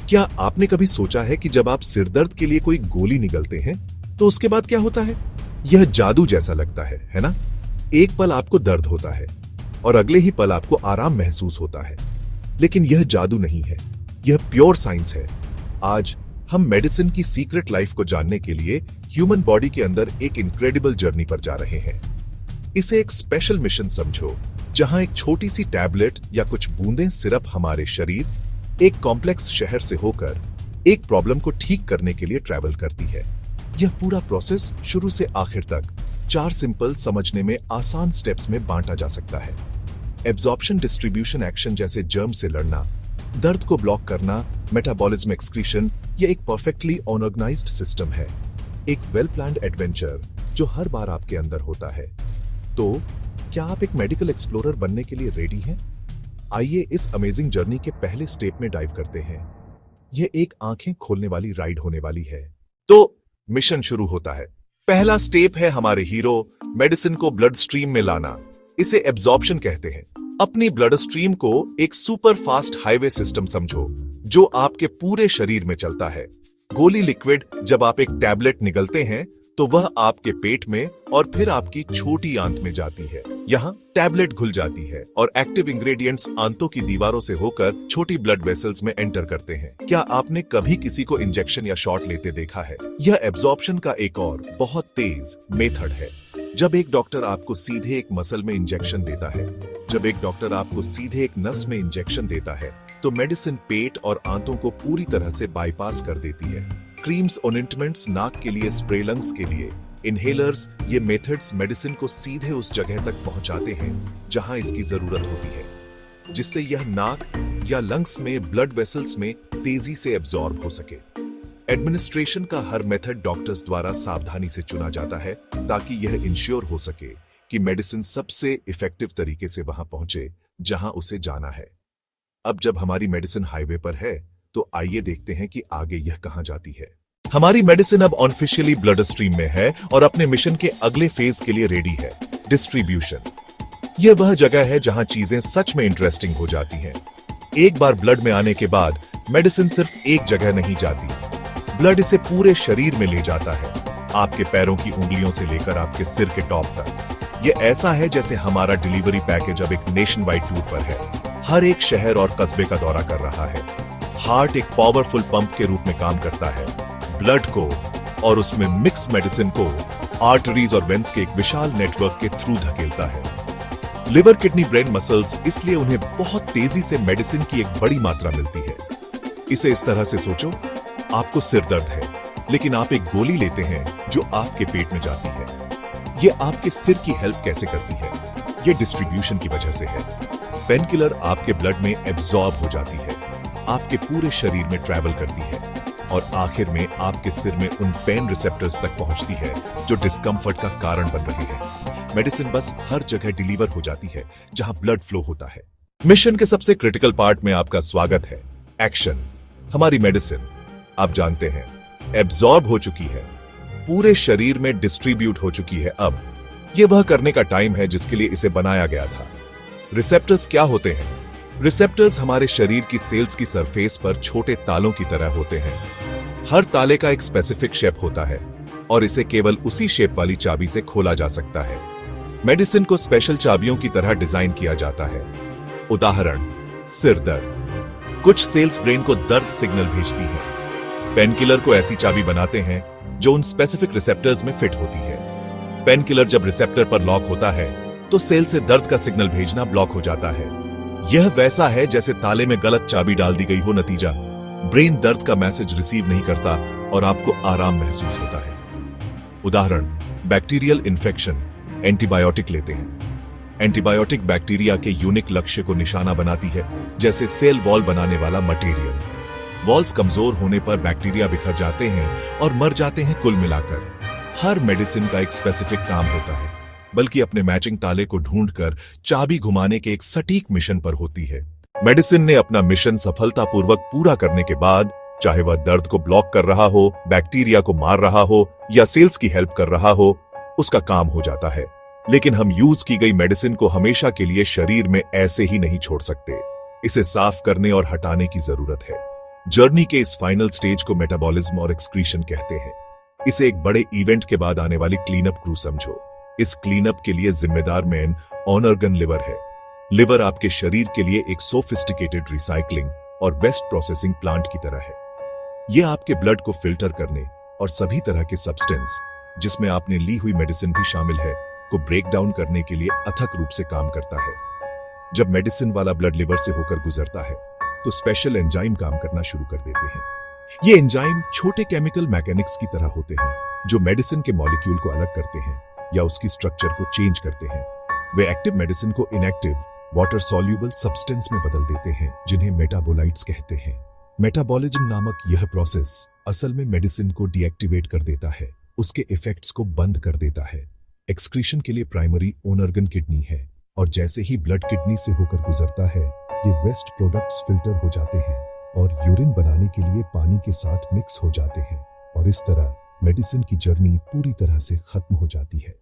क्या आपने कभी सोचा है कि जब आप सिरदर्द के लिए कोई गोली निगलते हैं तो उसके बाद क्या होता है? यह जादू जैसा लगता है ना? एक पल आपको दर्द होता है और अगले ही पल आपको आराम महसूस होता है। लेकिन यह जादू नहीं है, यह प्योर साइंस है। आज हम मेडिसिन की सीक्रेट लाइफ को जानने के लिए ह्यूमन बॉडी के अंदर एक इनक्रेडिबल जर्नी पर जा रहे हैं। इसे एक स्पेशल मिशन समझो, जहां एक छोटी सी टैबलेट या कुछ बूंदें सिर्फ हमारे शरीर एक कॉम्प्लेक्स शहर से होकर एक प्रॉब्लम को ठीक करने के लिए ट्रैवल करती है। यह पूरा प्रोसेस शुरू से आखिर तक 4 सिंपल, समझने में आसान स्टेप्स में बांटा जा सकता है। एब्जॉर्प्शन, डिस्ट्रीब्यूशन, एक्शन जैसे जर्म से लड़ना, दर्द को ब्लॉक करना, मेटाबॉलिज्म, एक्सक्रीशन, यह एक परफेक्टली ऑर्गेनाइज्ड सिस्टम है। एक वेल प्लान्ड एडवेंचर जो हर बार आपके अंदर होता है। तो क्या आप एक मेडिकल एक्सप्लोरर बनने के लिए रेडी हैं? आइए इस अमेजिंग जर्नी के पहले स्टेप में डाइव करते हैं। यह एक आंखें खोलने वाली राइड होने वाली है। तो मिशन शुरू होता है। पहला स्टेप है हमारे हीरो मेडिसिन को ब्लड स्ट्रीम में लाना। इसे एब्जॉर्प्शन कहते हैं। अपनी ब्लड स्ट्रीम को एक सुपर फास्ट हाईवे सिस्टम समझो जो आपके पूरे शरीर में चलता है। गोली लिक्विड जब आप एक टैबलेट निगलते हैं तो वह आपके पेट में और फिर आपकी छोटी आंत में जाती है। यहाँ टैबलेट घुल जाती है और एक्टिव इंग्रेडिएंट्स आंतों की दीवारों से होकर छोटी ब्लड वेसल्स में एंटर करते हैं। क्या आपने कभी किसी को इंजेक्शन या शॉट लेते देखा है? यह एब्जॉर्प्शन का एक और बहुत तेज मेथड है। जब एक डॉक्टर आपको सीधे एक मसल में इंजेक्शन देता है, जब एक डॉक्टर आपको सीधे एक नस में इंजेक्शन देता है, तो मेडिसिन पेट और आंतों को पूरी तरह से बाईपास कर देती है। क्रीम्स, ऑइंटमेंट्स, नाक के लिए स्प्रे, लंग्स के लिए इनहेलर्स, ये मेथड्स मेडिसिन को सीधे उस जगह तक पहुंचाते हैं जहां इसकी जरूरत होती है, जिससे यह नाक या लंग्स में ब्लड वेसल्स में तेजी से एब्जॉर्ब हो सके। एडमिनिस्ट्रेशन का हर मेथड डॉक्टर्स द्वारा सावधानी से चुना जाता है ताकि यह इंश्योर हो सके कि मेडिसिन सबसे इफेक्टिव तरीके से वहां पहुंचे जहां उसे जाना है। अब जब हमारी मेडिसिन हाईवे पर है तो आइए देखते हैं कि आगे यह कहां जाती है। हमारी मेडिसिन अब ऑफिशियली ब्लड स्ट्रीम में है और अपने मिशन के अगले फेज के लिए रेडी है, डिस्ट्रीब्यूशन। यह वह जगह है जहां चीजें सच में इंटरेस्टिंग हो जाती हैं। एक बार ब्लड में आने के बाद मेडिसिन सिर्फ एक जगह नहीं जाती, ब्लड इसे पूरे शरीर में ले जाता है, आपके पैरों की उंगलियों से लेकर आपके सिर के टॉप तक। यह ऐसा है जैसे हमारा डिलीवरी पैकेज अब एक नेशन वाइड टूर पर है, हर एक शहर और कस्बे का दौरा कर रहा है। हार्ट एक पावरफुल पंप के रूप में काम करता है, ब्लड को और उसमें मिक्स मेडिसिन को आर्टरीज और वेंस के एक विशाल नेटवर्क के थ्रू धकेलता है। लिवर, किडनी, ब्रेन, मसल्स, इसलिए उन्हें बहुत तेजी से मेडिसिन की एक बड़ी मात्रा मिलती है। इसे इस तरह से सोचो, आपको सिर दर्द है लेकिन आप एक गोली लेते हैं जो आपके पेट में जाती है। यह आपके सिर की हेल्प कैसे करती है? यह डिस्ट्रीब्यूशन की वजह से है। पेन किलर आपके ब्लड में एब्जॉर्ब हो जाती है, आपके पूरे शरीर में ट्रैवल करती है और आखिर में आपके सिर में उन पेन रिसेप्टर्स तक पहुंचती है जो डिस्कंफर्ट का कारण बन रहे हैं। मेडिसिन बस हर जगह डिलीवर हो जाती है जहां ब्लड फ्लो होता है। मिशन के सबसे क्रिटिकल पार्ट में आपका स्वागत है, एक्शन। हमारी मेडिसिन आप जानते हैं एब्जॉर्ब हो चुकी है, पूरे शरीर में डिस्ट्रीब्यूट हो चुकी है। अब यह वह करने का टाइम है जिसके लिए इसे बनाया गया था। रिसेप्टर्स क्या होते हैं? रिसेप्टर्स हमारे शरीर की सेल्स की सरफेस पर छोटे तालों की तरह होते हैं। हर ताले का एक स्पेसिफिक शेप होता है और इसे केवल उसी शेप वाली चाबी से खोला जा सकता है। मेडिसिन को स्पेशल चाबियों की तरह डिजाइन किया जाता है। उदाहरण, सिर दर्द। कुछ सेल्स ब्रेन को दर्द सिग्नल भेजती हैं। पेन किलर को ऐसी चाबी बनाते हैं जो उन स्पेसिफिक रिसेप्टर्स में फिट होती है। पेन किलर जब रिसेप्टर पर लॉक होता है तो सेल से दर्द का सिग्नल भेजना ब्लॉक हो जाता है। यह वैसा है जैसे ताले में गलत चाबी डाल दी गई हो। नतीजा, ब्रेन दर्द का मैसेज रिसीव नहीं करता और आपको आराम महसूस होता है। उदाहरण, बैक्टीरियल इन्फेक्शन। एंटीबायोटिक लेते हैं। एंटीबायोटिक बैक्टीरिया के यूनिक लक्ष्य को निशाना बनाती है, जैसे सेल वॉल बनाने वाला मटेरियल। वॉल्स कमजोर होने पर बैक्टीरिया बिखर जाते हैं और मर जाते हैं। कुल मिलाकर हर मेडिसिन का एक स्पेसिफिक काम होता है, बल्कि अपने मैचिंग ताले को ढूंढकर चाबी घुमाने के एक सटीक मिशन पर होती है। मेडिसिन ने अपना मिशन सफलतापूर्वक पूरा करने के बाद, चाहे वह दर्द को ब्लॉक कर रहा हो, बैक्टीरिया को मार रहा हो या सेल्स की हेल्प कर रहा हो, उसका काम हो जाता है। लेकिन हम यूज की गई मेडिसिन को हमेशा के लिए शरीर में ऐसे ही नहीं छोड़ सकते। इसे साफ करने और हटाने की जरूरत है। जर्नी के इस फाइनल स्टेज को मेटाबॉलिज्म और एक्सक्रीशन कहते हैं। इसे एक बड़े इवेंट के बाद आने वाली क्लीनअप क्रू समझो। इस क्लीनअप के लिए जिम्मेदार मेन ऑन ऑर्गन लिवर है। लिवर आपके शरीर के लिए एक सोफिस्टिकेटेड रिसाइकलिंग और वेस्ट प्रोसेसिंग प्लांट की तरह है। यह आपके ब्लड को फिल्टर करने और सभी तरह के सब्सटेंस, जिसमें आपने ली हुई मेडिसिन भी शामिल है, को ब्रेक डाउन करने के लिए अथक रूप से काम करता है। जब मेडिसिन वाला ब्लड लिवर से होकर गुजरता है तो स्पेशल एंजाइम काम करना शुरू कर देते हैं। ये एंजाइम छोटे केमिकल मैकेनिक्स की तरह होते हैं जो मेडिसिन के मॉलिक्यूल को अलग करते हैं या उसकी स्ट्रक्चर को चेंज करते हैं। वे एक्टिव मेडिसिन को इनएक्टिव वाटर सॉल्यूबल सब्सटेंस में बदल देते हैं, जिन्हें मेटाबोलाइट्स कहते हैं। मेटाबॉलिज्म नामक यह प्रोसेस असल में मेडिसिन को डीएक्टिवेट कर देता है, उसके इफेक्ट्स को बंद कर देता है। एक्सक्रीशन के लिए प्राइमरी ओन ऑर्गन किडनी है, और जैसे ही ब्लड किडनी से होकर गुजरता है, ये वेस्ट प्रोडक्ट्स फिल्टर हो जाते हैं और यूरिन बनाने के लिए पानी के साथ मिक्स हो जाते हैं, और इस तरह मेडिसिन की जर्नी पूरी तरह से खत्म हो जाती है।